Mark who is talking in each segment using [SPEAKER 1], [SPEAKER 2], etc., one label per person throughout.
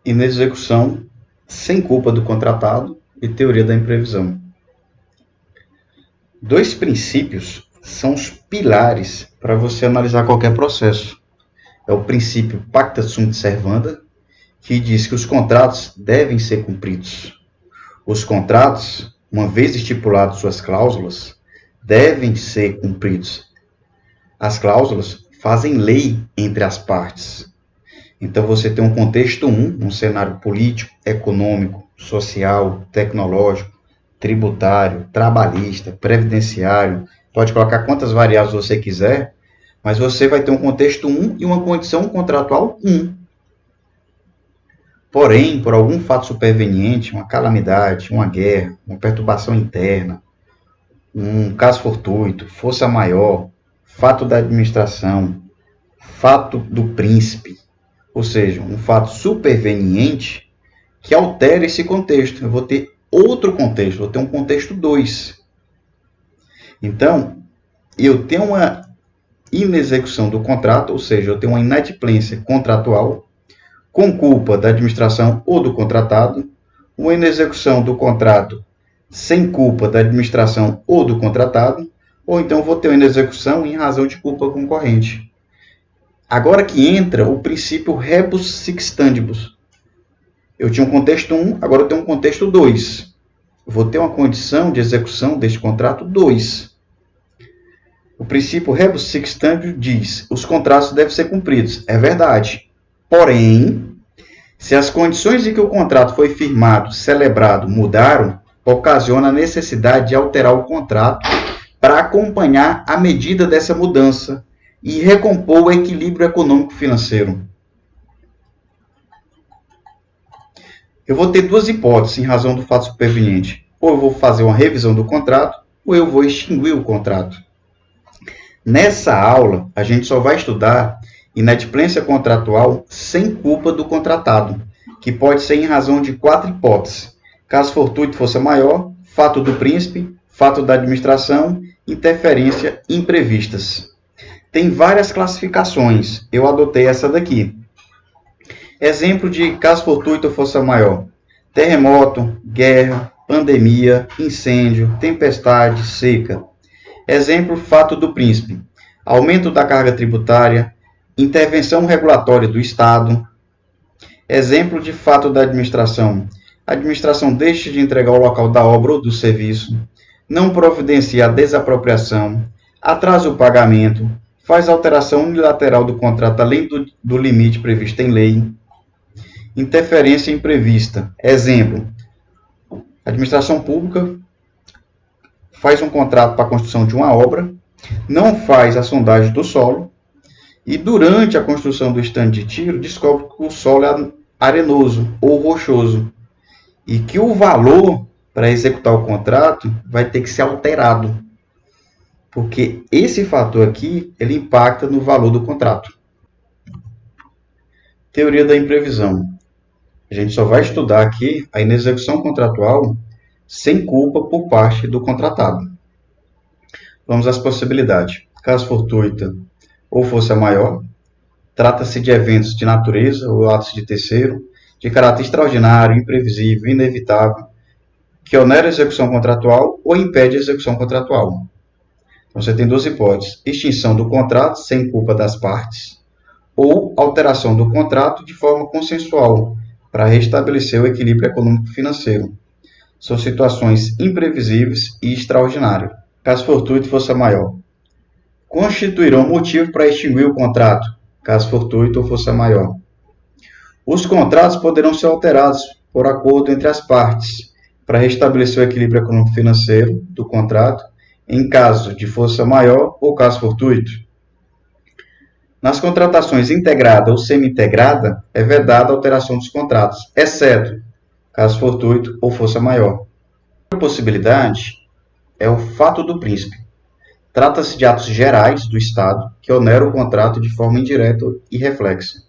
[SPEAKER 1] inexecução sem culpa do contratado e teoria da imprevisão. Dois princípios são os pilares para você analisar qualquer processo. É o princípio pacta sunt servanda, que diz que os contratos devem ser cumpridos. Os contratos, uma vez estipuladas suas cláusulas, devem ser cumpridos. As cláusulas fazem lei entre as partes. Então você tem um contexto 1, um cenário político, econômico, social, tecnológico, tributário, trabalhista, previdenciário, pode colocar quantas variáveis você quiser, mas você vai ter um contexto 1 e uma condição contratual 1. Porém, por algum fato superveniente, uma calamidade, uma guerra, uma perturbação interna, um caso fortuito, força maior, fato da administração, fato do príncipe, ou seja, um fato superveniente que altere esse contexto. Eu vou ter outro contexto, vou ter um contexto 2. Então, eu tenho uma inexecução do contrato, ou seja, eu tenho uma inadimplência contratual, com culpa da administração ou do contratado, uma inexecução do contrato sem culpa da administração ou do contratado, ou então vou ter uma inexecução em razão de culpa concorrente. Agora que entra o princípio rebus sic stantibus. Eu tinha um contexto 1, agora eu tenho um contexto 2. Vou ter uma condição de execução deste contrato 2. O princípio rebus sic stantibus diz: os contratos devem ser cumpridos. É verdade. Porém, se as condições em que o contrato foi firmado, celebrado, mudaram, ocasiona a necessidade de alterar o contrato para acompanhar a medida dessa mudança e recompor o equilíbrio econômico-financeiro. Eu vou ter duas hipóteses em razão do fato superveniente. Ou eu vou fazer uma revisão do contrato, ou eu vou extinguir o contrato. Nessa aula, a gente só vai estudar inadimplência contratual sem culpa do contratado, que pode ser em razão de 4 hipóteses. Caso fortuito força maior, fato do príncipe, fato da administração, interferência imprevistas. Tem várias classificações, eu adotei essa daqui. Exemplo de caso fortuito força maior: terremoto, guerra, pandemia, incêndio, tempestade, seca. Exemplo, fato do príncipe: aumento da carga tributária, intervenção regulatória do Estado. Exemplo de fato da administração: a administração deixa de entregar o local da obra ou do serviço, não providencia a desapropriação, atrasa o pagamento, faz alteração unilateral do contrato além do limite previsto em lei. Interferência imprevista. Exemplo: a administração pública faz um contrato para a construção de uma obra, não faz a sondagem do solo e durante a construção do estande de tiro descobre que o solo é arenoso ou rochoso e que o valor para executar o contrato vai ter que ser alterado, porque esse fator aqui ele impacta no valor do contrato. Teoria da imprevisão. A gente só vai estudar aqui a inexecução contratual sem culpa por parte do contratado. Vamos às possibilidades. Caso fortuita ou força maior, trata-se de eventos de natureza ou atos de terceiro, de caráter extraordinário, imprevisível, inevitável, que onera a execução contratual ou impede a execução contratual. Então você tem duas hipóteses: extinção do contrato sem culpa das partes ou alteração do contrato de forma consensual para restabelecer o equilíbrio econômico-financeiro. São situações imprevisíveis e extraordinárias. Caso fortuito força maior, constituirão motivo para extinguir o contrato, caso fortuito ou força maior. Os contratos poderão ser alterados por acordo entre as partes para restabelecer o equilíbrio econômico-financeiro do contrato em caso de força maior ou caso fortuito. Nas contratações integrada ou semi-integrada, é vedada a alteração dos contratos, exceto caso fortuito ou força maior. A possibilidade é o fato do príncipe. Trata-se de atos gerais do Estado que oneram o contrato de forma indireta e reflexa.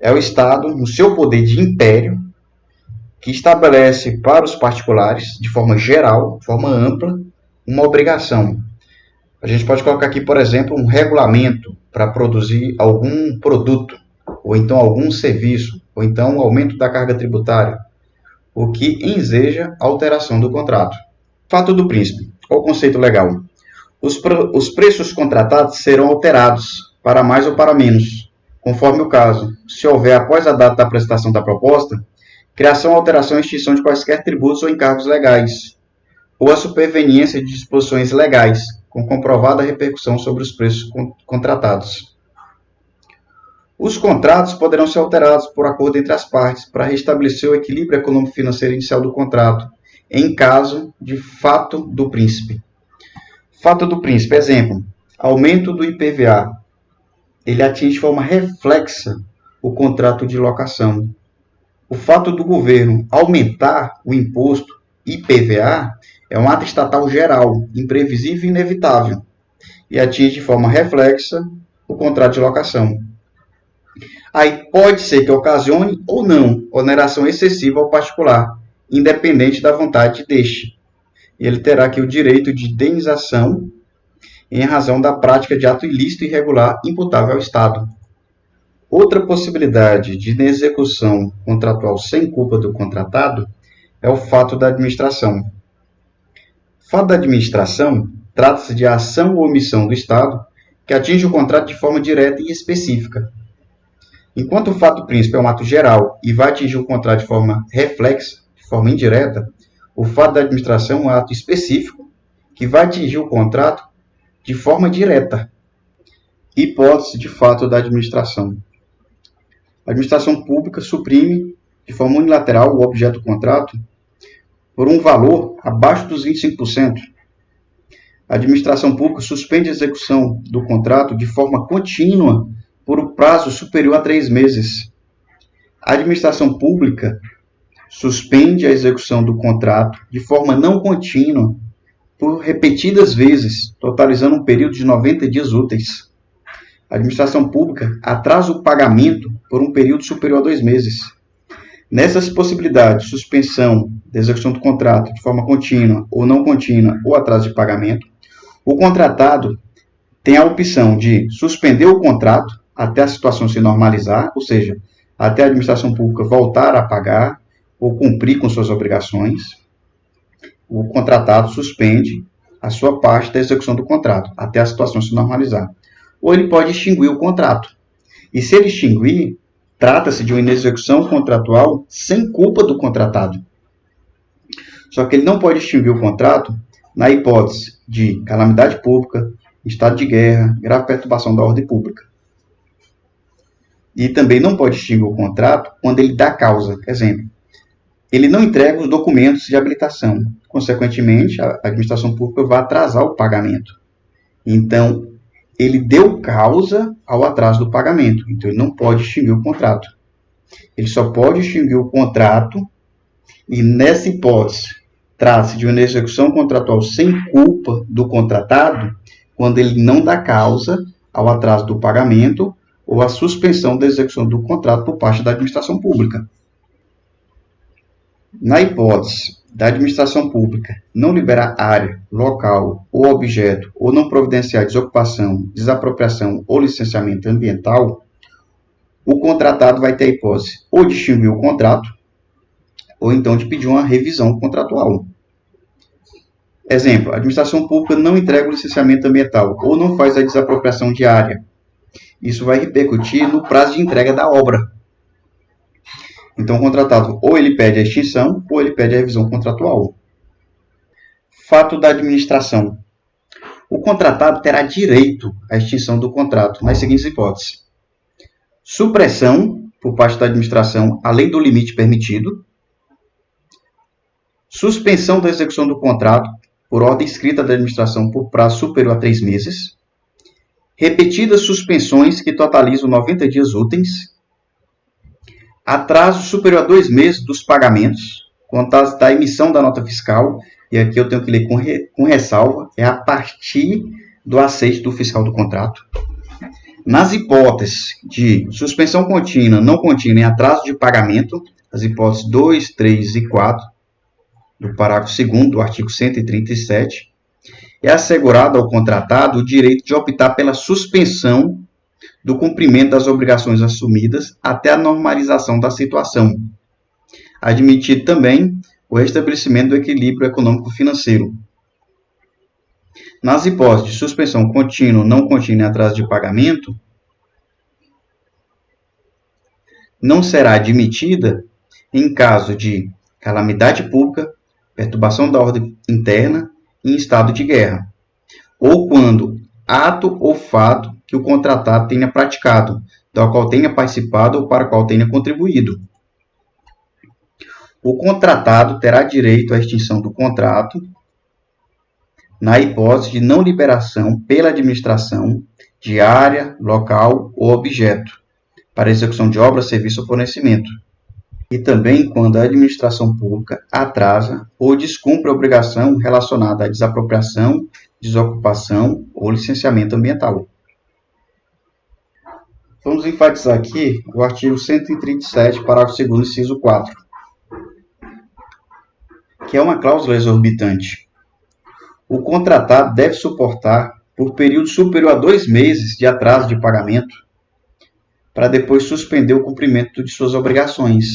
[SPEAKER 1] É o Estado, no seu poder de império, que estabelece para os particulares, de forma geral, de forma ampla, uma obrigação. A gente pode colocar aqui, por exemplo, um regulamento para produzir algum produto. ou então algum serviço, ou então aumento da carga tributária, o que enseja alteração do contrato. Fato do príncipe. Qual o conceito legal? Os preços contratados serão alterados para mais ou para menos, conforme o caso. Se houver, após a data da apresentação da proposta, criação, alteração e extinção de quaisquer tributos ou encargos legais, ou a superveniência de disposições legais, com comprovada repercussão sobre os preços contratados. Os contratos poderão ser alterados por acordo entre as partes para restabelecer o equilíbrio econômico-financeiro inicial do contrato, em caso de fato do príncipe. Fato do príncipe, exemplo, aumento do IPVA. Ele atinge de forma reflexa o contrato de locação. O fato do governo aumentar o imposto IPVA é um ato estatal geral, imprevisível e inevitável, e atinge de forma reflexa o contrato de locação. Aí pode ser que ocasione ou não oneração excessiva ao particular, independente da vontade deste. Ele terá aqui o direito de indenização em razão da prática de ato ilícito e irregular imputável ao Estado. Outra possibilidade de inexecução contratual sem culpa do contratado é o fato da administração. O fato da administração trata-se de ação ou omissão do Estado que atinge o contrato de forma direta e específica. Enquanto o fato príncipe é um ato geral e vai atingir o contrato de forma reflexa, de forma indireta, o fato da administração é um ato específico que vai atingir o contrato de forma direta. Hipótese de fato da administração. A administração pública suprime de forma unilateral o objeto do contrato por um valor abaixo dos 25%. A administração pública suspende a execução do contrato de forma contínua por um prazo superior a 3 meses. A administração pública suspende a execução do contrato de forma não contínua por repetidas vezes, totalizando um período de 90 dias úteis. A administração pública atrasa o pagamento por um período superior a 2 meses. Nessas possibilidades, suspensão da execução do contrato de forma contínua ou não contínua ou atraso de pagamento, o contratado tem a opção de suspender o contrato até a situação se normalizar, ou seja, até a administração pública voltar a pagar ou cumprir com suas obrigações. O contratado suspende a sua parte da execução do contrato até a situação se normalizar. Ou ele pode extinguir o contrato. E se ele extinguir, trata-se de uma inexecução contratual sem culpa do contratado. Só que ele não pode extinguir o contrato na hipótese de calamidade pública, estado de guerra, grave perturbação da ordem pública. E também não pode extinguir o contrato quando ele dá causa. Exemplo, ele não entrega os documentos de habilitação. Consequentemente, a administração pública vai atrasar o pagamento. Então, ele deu causa ao atraso do pagamento. Então, ele não pode extinguir o contrato. Ele só pode extinguir o contrato e, nessa hipótese, trata-se de uma execução contratual sem culpa do contratado quando ele não dá causa ao atraso do pagamento ou à suspensão da execução do contrato por parte da administração pública. Na hipótese da administração pública não liberar área, local ou objeto ou não providenciar desocupação, desapropriação ou licenciamento ambiental, o contratado vai ter a hipótese ou de extinguir o contrato ou então de pedir uma revisão contratual. Exemplo, a administração pública não entrega o licenciamento ambiental ou não faz a desapropriação de área. Isso vai repercutir no prazo de entrega da obra. Então, o contratado ou ele pede a extinção ou ele pede a revisão contratual. Fato da administração. O contratado terá direito à extinção do contrato nas seguintes hipóteses. Supressão por parte da administração além do limite permitido. Suspensão da execução do contrato por ordem escrita da administração por prazo superior a 3 meses. Repetidas suspensões que totalizam 90 dias úteis. Atraso superior a 2 meses dos pagamentos, quanto da emissão da nota fiscal, e aqui eu tenho que ler com ressalva, é a partir do aceite do fiscal do contrato. Nas hipóteses de suspensão contínua, não contínua e atraso de pagamento, as hipóteses 2, 3 e 4, do parágrafo 2º do artigo 137, é assegurado ao contratado o direito de optar pela suspensão do cumprimento das obrigações assumidas até a normalização da situação. Admitido também o restabelecimento do equilíbrio econômico-financeiro. Nas hipóteses de suspensão contínua ou não contínua em atraso de pagamento, não será admitida em caso de calamidade pública, perturbação da ordem interna e em estado de guerra, ou quando ato ou fato que o contratado tenha praticado, do qual tenha participado ou para o qual tenha contribuído. O contratado terá direito à extinção do contrato na hipótese de não liberação pela administração de área, local ou objeto para execução de obra, serviço ou fornecimento. E também quando a administração pública atrasa ou descumpre a obrigação relacionada à desapropriação, desocupação ou licenciamento ambiental. Vamos enfatizar aqui o artigo 137, parágrafo 2º, inciso 4, que é uma cláusula exorbitante. O contratado deve suportar, por período superior a 2 meses de atraso de pagamento, para depois suspender o cumprimento de suas obrigações.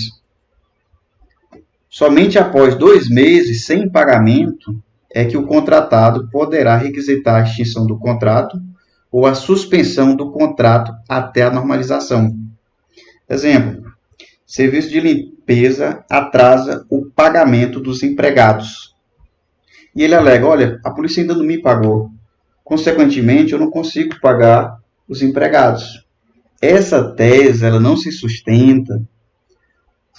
[SPEAKER 1] Somente após 2 meses sem pagamento é que o contratado poderá requisitar a extinção do contrato ou a suspensão do contrato até a normalização. Exemplo, serviço de limpeza atrasa o pagamento dos empregados. E ele alega, olha, a polícia ainda não me pagou. Consequentemente, eu não consigo pagar os empregados. Essa tese ela não se sustenta,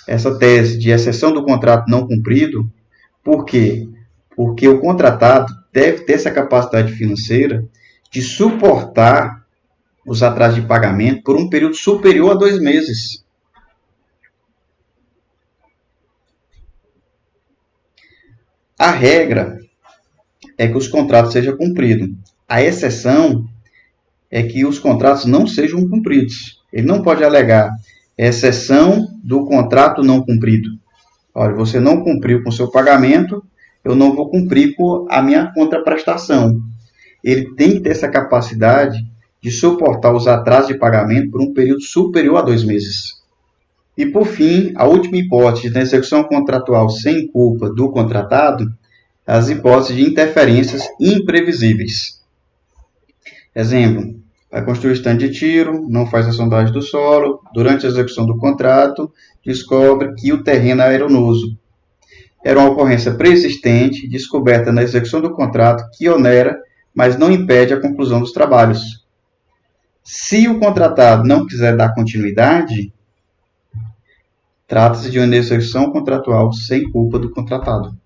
[SPEAKER 1] essa tese de exceção do contrato não cumprido. Por quê? Porque o contratado deve ter essa capacidade financeira de suportar os atrasos de pagamento por um período superior a 2 meses. A regra é que os contratos sejam cumpridos. A exceção é que os contratos não sejam cumpridos. Ele não pode alegar exceção do contrato não cumprido. Olha, você não cumpriu com o seu pagamento, eu não vou cumprir com a minha contraprestação. Ele tem que ter essa capacidade de suportar os atrasos de pagamento por um período superior a 2 meses. E, por fim, a última hipótese da execução contratual sem culpa do contratado, as hipóteses de interferências imprevisíveis. Exemplo, vai construir estande de tiro, não faz a sondagem do solo, durante a execução do contrato, descobre que o terreno é arenoso. Era uma ocorrência preexistente, descoberta na execução do contrato, que onera, mas não impede a conclusão dos trabalhos. Se o contratado não quiser dar continuidade, trata-se de uma execução contratual sem culpa do contratado.